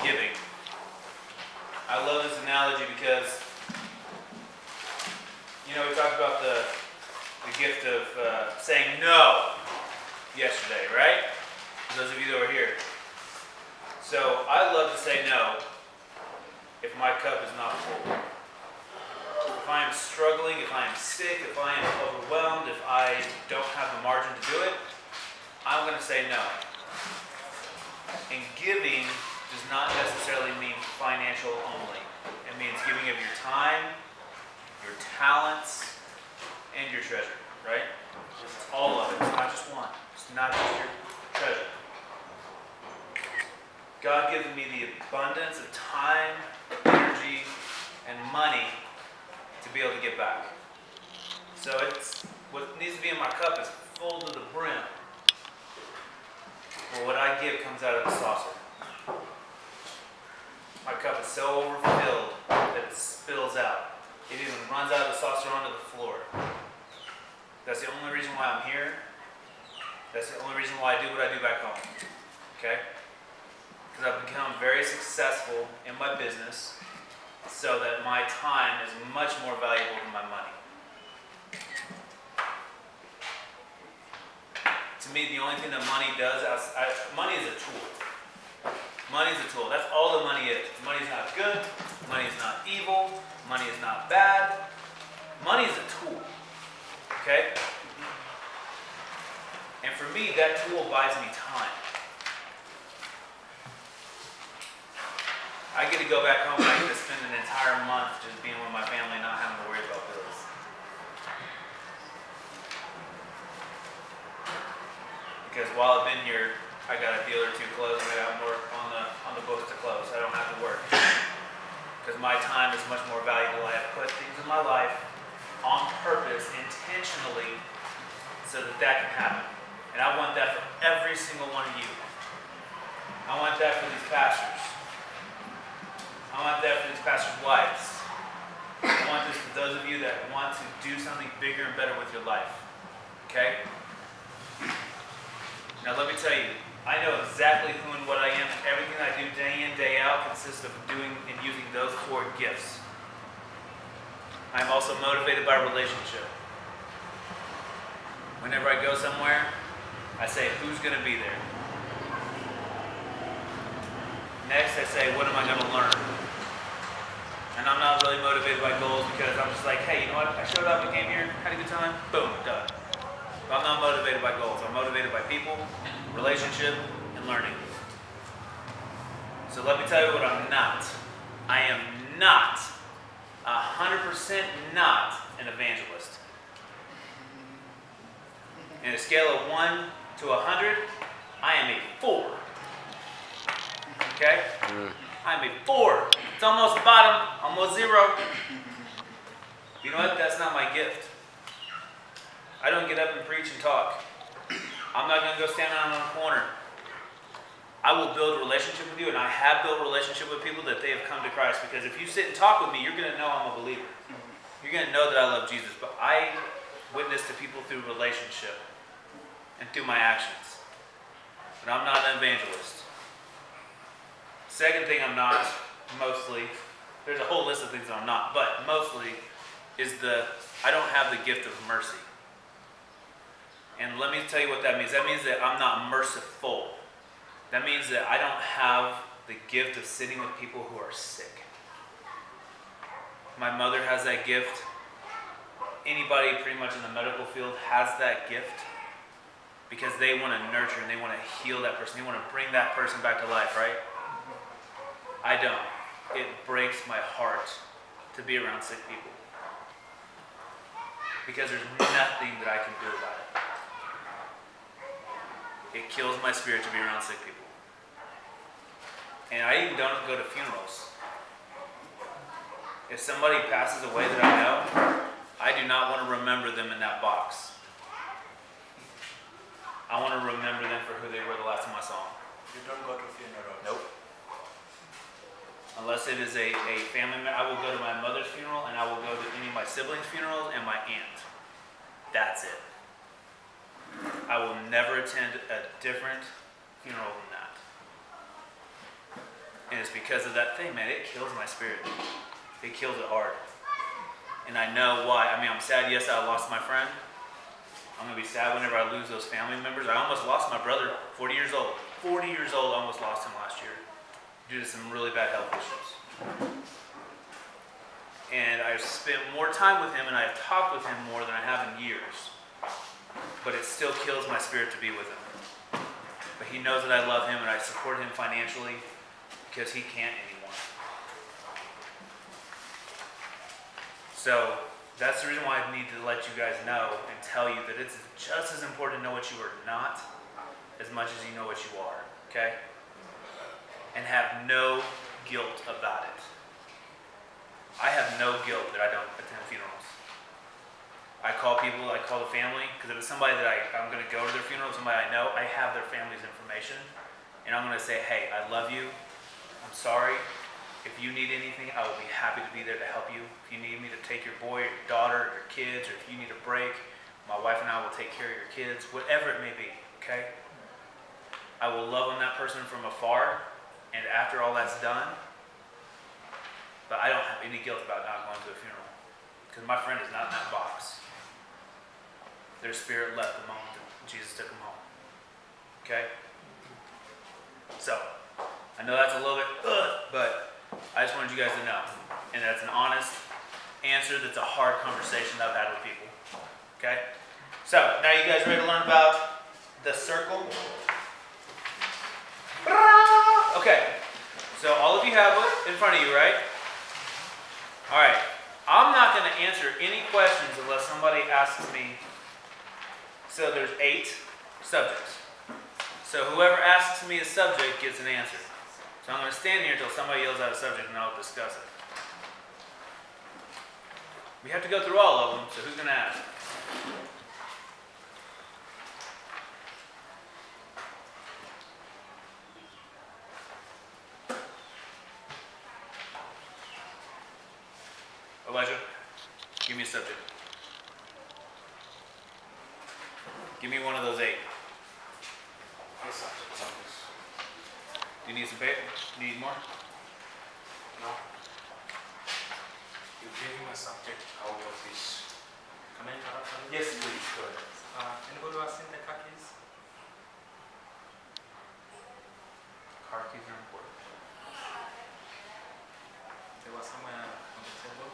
giving. I love this analogy because, we talked about the gift of saying no yesterday, right? For those of you that were here. So I love to say no if my cup is not full. If I am struggling, if I am sick, if I am overwhelmed, if I don't have the margin to do it, I'm going to say no. And giving does not necessarily mean financial only. It means giving of your time, your talents, and your treasure, right? It's all of it. It's not just one. It's not just your treasure. God gives me the abundance of time, energy, and money to be able to give back. So what needs to be in my cup is full to the brim. Well, what I give comes out of the saucer. My cup is so overfilled that it spills out. It even runs out of the saucer onto the floor. That's the only reason why I'm here. That's the only reason why I do what I do back home. Okay? Because I've become very successful in my business so that my time is much more valuable than my money. To me, the only thing that money does, money is a tool. Money is a tool. That's all the money is. Money is not good. Money is not evil. Money is not bad. Money is a tool. Okay? And for me, that tool buys me time. I get to go back home and I get to spend an entire month just being with my family, not having to worry about bills. Because while I've been here, I got a deal or two closed and I got more on the books to close. I don't have to work. Because my time is much more valuable. I have put things in my life on purpose, intentionally, so that can happen. And I want that for every single one of you. I want that for these pastors. I want that for these pastors' wives. I want this for those of you that want to do something bigger and better with your life. Okay? Now let me tell you, I know exactly who and what I am, and everything I do day in, day out consists of doing and using those 4 gifts. I'm also motivated by relationship. Whenever I go somewhere, I say, who's going to be there? Next, I say, what am I going to learn? And I'm not really motivated by goals because I'm just like, hey, you know what? I showed up and came here, had a good time, boom, done. But I'm not motivated by goals. I'm motivated by people, relationship, and learning. So let me tell you what I'm not. I am not, 100% not an evangelist. In a scale of 1 to 100, I am a 4. Okay? I'm a 4. It's almost the bottom, almost 0. You know what? That's not my gift. I don't get up and preach and talk. I'm not going to go stand out on a corner. I will build a relationship with you, and I have built a relationship with people that they have come to Christ. Because if you sit and talk with me, you're going to know I'm a believer. You're going to know that I love Jesus. But I witness to people through relationship and through my actions. But I'm not an evangelist. Second thing I'm not, mostly, there's a whole list of things that I'm not, but mostly is I don't have the gift of mercy. And let me tell you what that means. That means that I'm not merciful. That means that I don't have the gift of sitting with people who are sick. My mother has that gift. Anybody pretty much in the medical field has that gift because they want to nurture and they want to heal that person. They want to bring that person back to life, right? I don't. It breaks my heart to be around sick people because there's nothing that I can do about it. It kills my spirit to be around sick people. And I even don't go to funerals. If somebody passes away that I know, I do not want to remember them in that box. I want to remember them for who they were the last time I saw them. You don't go to funerals? Nope. Unless it is a family member. I will go to my mother's funeral and I will go to any of my siblings' funerals and my aunt. That's it. I will never attend a different funeral than that. And it's because of that thing, man. It kills my spirit. It kills it hard. And I know why. I mean, I'm sad, yes, I lost my friend. I'm going to be sad whenever I lose those family members. I almost lost my brother, 40 years old. 40 years old, almost lost him last year due to some really bad health issues. And I've spent more time with him and I've talked with him more than I have in years. But it still kills my spirit to be with him. But he knows that I love him and I support him financially because he can't anymore. So that's the reason why I need to let you guys know and tell you that it's just as important to know what you are not as much as you know what you are, okay? And have no guilt about it. I have no guilt that I don't attend funerals. I call people, I call the family, because if it's somebody that I'm going to go to their funeral, somebody I know, I have their family's information, and I'm going to say, hey, I love you, I'm sorry. If you need anything, I will be happy to be there to help you. If you need me to take your boy, your daughter, your kids, or if you need a break, my wife and I will take care of your kids, whatever it may be, okay? I will love on that person from afar, and after all that's done, but I don't have any guilt about not going to a funeral, because my friend is not in that box. Their spirit left the moment that Jesus took them home, okay? So, I know that's a little bit, but I just wanted you guys to know. And that's an honest answer. That's a hard conversation that I've had with people. Okay? So, now you guys ready to learn about the circle? Okay. So, all of you have it in front of you, right? Alright. I'm not going to answer any questions unless somebody asks me. So, there's 8 subjects. So, whoever asks me a subject gets an answer. So I'm going to stand here until somebody yells out a subject and I'll discuss it. We have to go through all of them, so who's going to ask? Elijah, give me a subject. Give me one of those 8. Do you need some paper? Need more? No. You gave him a subject out of this. Can I interrupt? Yes, please. Go ahead. Anybody who has seen the car keys? Car keys are important. They were somewhere on the table.